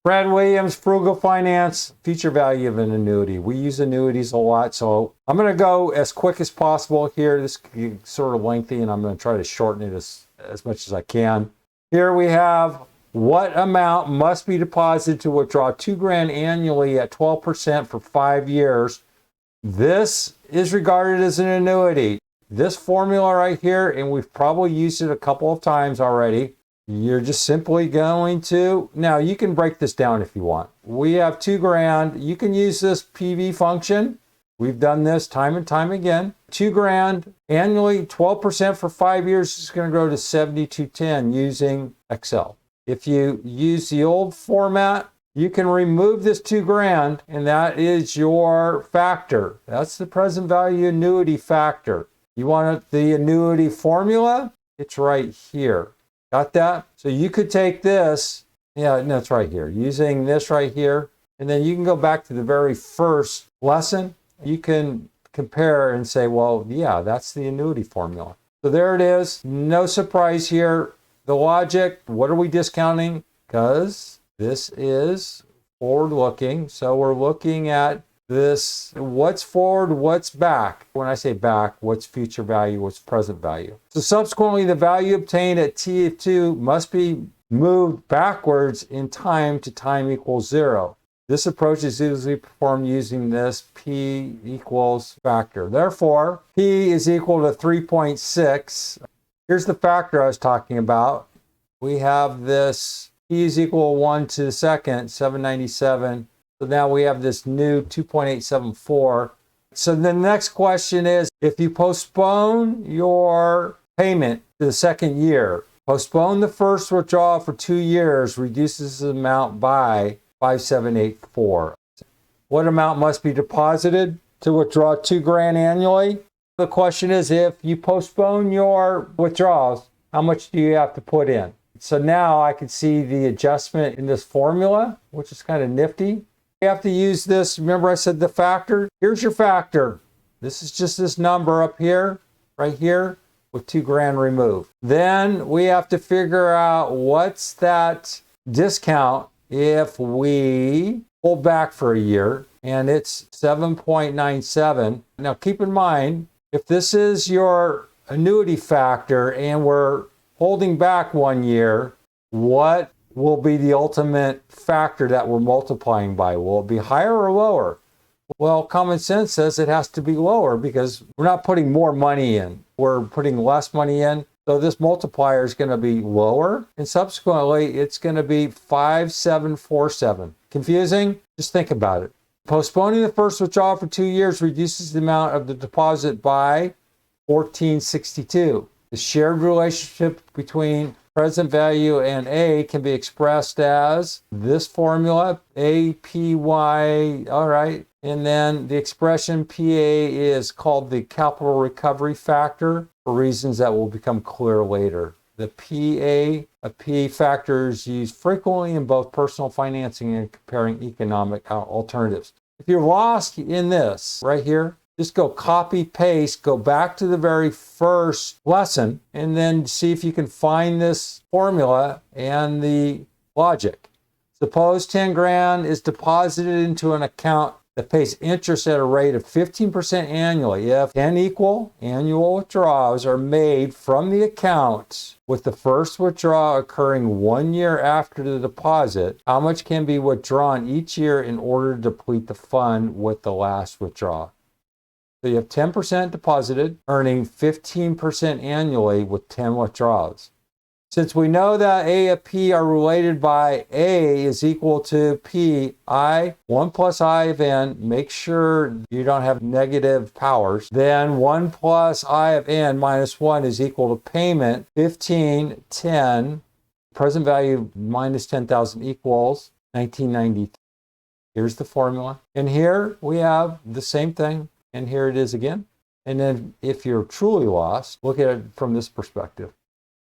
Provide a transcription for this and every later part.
Brad Williams, Frugal Finance, future value of an annuity. We use annuities a lot, so I'm going to go as quick as possible here. This could be sort of lengthy, and I'm going to try to shorten it as much as I can. Here we have what amount must be deposited to withdraw $2,000 annually at 12% for 5 years. This is regarded as an annuity. This formula right here, and we've probably used it a couple of times already. You're just simply going to, now you can break this down if you want. We have $2,000. You can use this PV function. We've done this time and time again. $2,000 annually, 12% for 5 years is going to grow to 7210 using Excel. If you use the old format, you can remove this $2,000, and that is your factor. That's the present value annuity factor. You want the annuity formula? It's right here. Got that? So you could take this, yeah, no, it's right here. Using this right here, and then you can go back to the very first lesson. You can compare and say, well, yeah, that's the annuity formula. So there it is. No surprise here. The logic, what are we discounting? Because this is forward-looking. So we're looking at this, what's forward, what's back. When I say back, what's future value, what's present value. So subsequently, the value obtained at T of 2 must be moved backwards in time to time equals 0. This approach is usually performed using this P equals factor. Therefore, P is equal to 3.6. Here's the factor I was talking about. We have this P is equal to 1 to the second, 797. So now we have this new 2.874. So the next question is, if you postpone your payment to the second year, postpone the first withdrawal for 2 years, reduces the amount by 5784. What amount must be deposited to withdraw $2,000 annually? The question is, if you postpone your withdrawals, how much do you have to put in? So now I can see the adjustment in this formula, which is kind of nifty. You have to use this. Remember I said the factor? Here's your factor. This is just this number up here, right here, with $2,000 removed. Then we have to figure out what's that discount if we pull back for a year, and it's 7.97. Now keep in mind, if this is your annuity factor and we're holding back 1 year, what will be the ultimate factor that we're multiplying by? Will it be higher or lower? Well, common sense says it has to be lower because we're not putting more money in. We're putting less money in. So this multiplier is going to be lower, and subsequently it's going to be 5747. Confusing? Just think about it. Postponing the first withdrawal for 2 years reduces the amount of the deposit by 1462. The shared relationship between present value and A can be expressed as this formula, APY, all right. And then the expression PA is called the capital recovery factor for reasons that will become clear later. The PA, a P factor is used frequently in both personal financing and comparing economic alternatives. If you're lost in this right here, just go copy, paste, go back to the very first lesson, and then see if you can find this formula and the logic. Suppose $10,000 is deposited into an account that pays interest at a rate of 15% annually. If 10 equal annual withdrawals are made from the account, with the first withdrawal occurring 1 year after the deposit, how much can be withdrawn each year in order to deplete the fund with the last withdrawal? So you have 10% deposited, earning 15% annually with 10 withdrawals. Since we know that A and P are related by A is equal to P, I, 1 plus I of N, make sure you don't have negative powers, then 1 plus I of N minus 1 is equal to payment, 15, 10, present value minus 10,000 equals 1993. Here's the formula. And here we have the same thing. And here it is again. And then if you're truly lost, look at it from this perspective.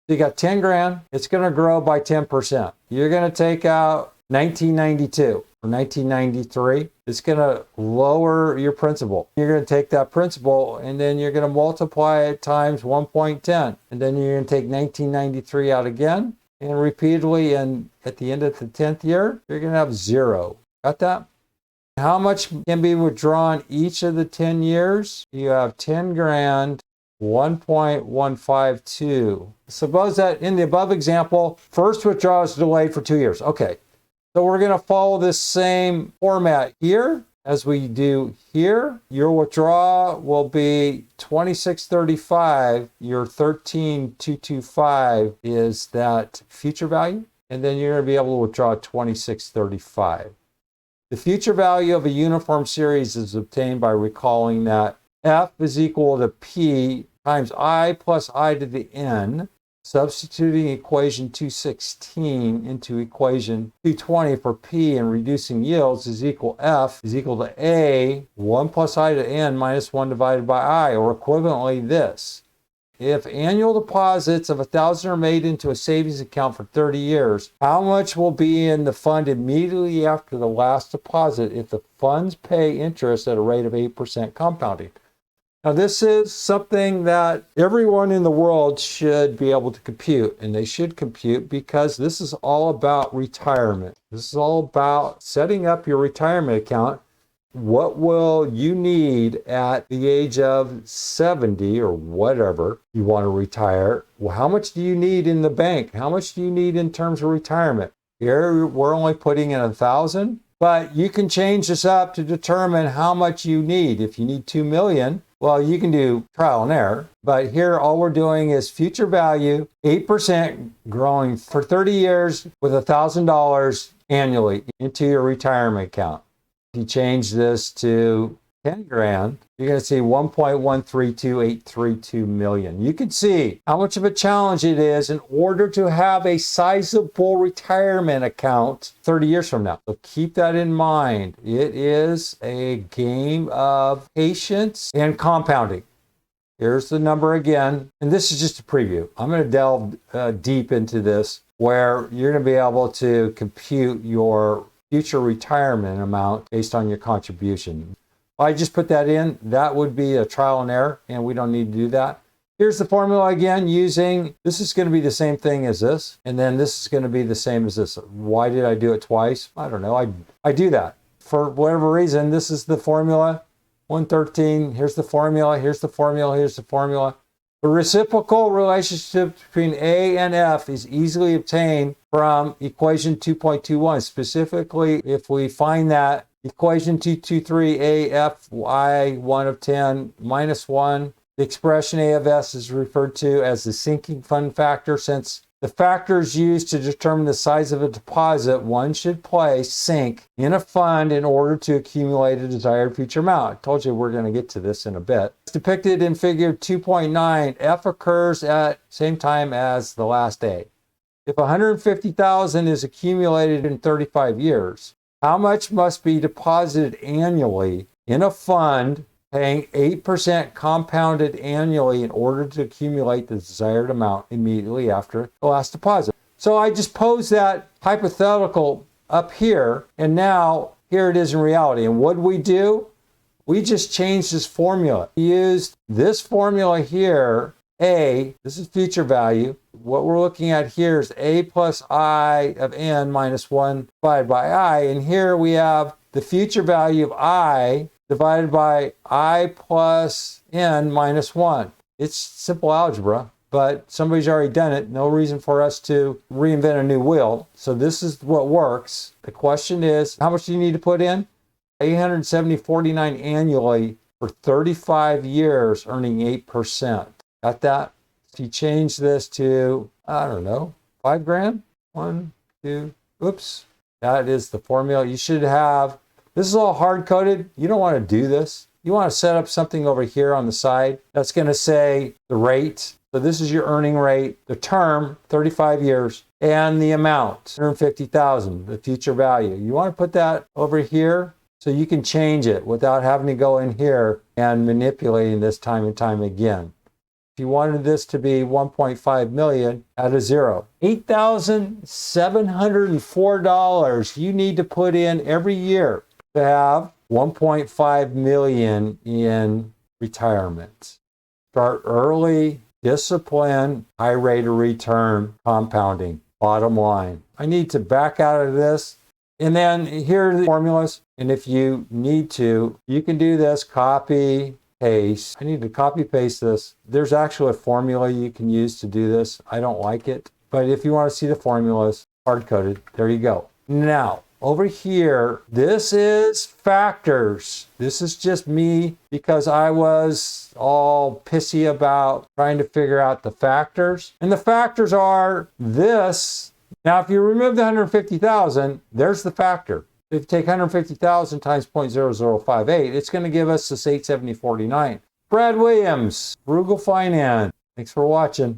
So you got $10,000, it's going to grow by 10%. You're going to take out 1992 or 1993. It's going to lower your principal. You're going to take that principal and then you're going to multiply it times 1.10. And then you're going to take 1993 out again. and repeatedly, and at the end of the 10th year, you're going to have 0. Got that? How much can be withdrawn each of the 10 years? You have 10 grand, 1.152. Suppose that in the above example, first withdrawal is delayed for 2 years. Okay, so we're going to follow this same format here as we do here. Your withdrawal will be 2635. Your 13225 is that future value, and then you're going to be able to withdraw 2635. The future value of a uniform series is obtained by recalling that F is equal to P times I plus I to the N, substituting equation 216 into equation 220 for P and reducing yields is equal F is equal to A, 1 plus I to N minus 1 divided by I, or equivalently this. If annual deposits of 1,000 are made into a savings account for 30 years, how much will be in the fund immediately after the last deposit if the funds pay interest at a rate of 8% compounding? Now, this is something that everyone in the world should be able to compute, and they should compute because this is all about retirement. This is all about setting up your retirement account. What will you need at the age of 70 or whatever you want to retire? Well, how much do you need in the bank? How much do you need in terms of retirement? Here, we're only putting in 1,000, but you can change this up to determine how much you need. If you need 2 million, well, you can do trial and error, but here all we're doing is future value, 8% growing for 30 years with $1,000 annually into your retirement account. If you change this to 10 grand, you're going to see 1.132832 million. You can see how much of a challenge it is in order to have a sizable retirement account 30 years from now. So keep that in mind. It is a game of patience and compounding. Here's the number again, and this is just a preview. I'm going to delve deep into this where you're going to be able to compute your future retirement amount based on your contribution. I just put that in. That would be a trial and error, and we don't need to do that. Here's the formula again using, this is going to be the same thing as this, and then this is going to be the same as this. Why did I do it twice? I don't know. I do that. For whatever reason, this is the formula, 113. Here's the formula. Here's the formula. Here's the formula. The reciprocal relationship between A and F is easily obtained from equation 2.21. Specifically, if we find that equation 223 A F Y 1 of 10 minus 1, the expression A of S is referred to as the sinking fund factor. Since the factors used to determine the size of a deposit, one should place sink in a fund in order to accumulate a desired future amount. I told you we're going to get to this in a bit. It's depicted in figure 2.9. F occurs at the same time as the last A. If 150,000 is accumulated in 35 years, how much must be deposited annually in a fund paying 8% compounded annually in order to accumulate the desired amount immediately after the last deposit? So I just posed that hypothetical up here, and now here it is in reality. And what we do? We just changed this formula. We used this formula here, A, this is future value. What we're looking at here is A plus I of N minus 1 divided by I. And here we have the future value of I divided by I plus N minus 1. It's simple algebra, but somebody's already done it. No reason for us to reinvent a new wheel. So this is what works. The question is, how much do you need to put in? $870.49 annually for 35 years, earning 8%. Got that? If you change this to, I don't know, 5 grand? 1, 2, oops. That is the formula. You should have, this is all hard-coded. You don't want to do this. You want to set up something over here on the side that's going to say the rate. So this is your earning rate, the term, 35 years, and the amount, 150,000, the future value. You want to put that over here so you can change it without having to go in here and manipulating this time and time again. If you wanted this to be 1.5 million, add a zero. $8,704 you need to put in every year to have 1.5 million in retirement. Start early, discipline, high rate of return, compounding. bottom line. I need to back out of this. And then here are the formulas. And if you need to, you can do this, copy, paste. I need to copy paste this. There's actually a formula you can use to do this. I don't like it. But if you want to see the formulas, hard-coded, there you go. Now, over here, this is factors. This is just me because I was all pissy about trying to figure out the factors. And the factors are this. Now, if you remove the 150,000, there's the factor. If you take 150,000 times 0.0058, it's going to give us this 870.49. Brad Williams, Frugal Finance. Thanks for watching.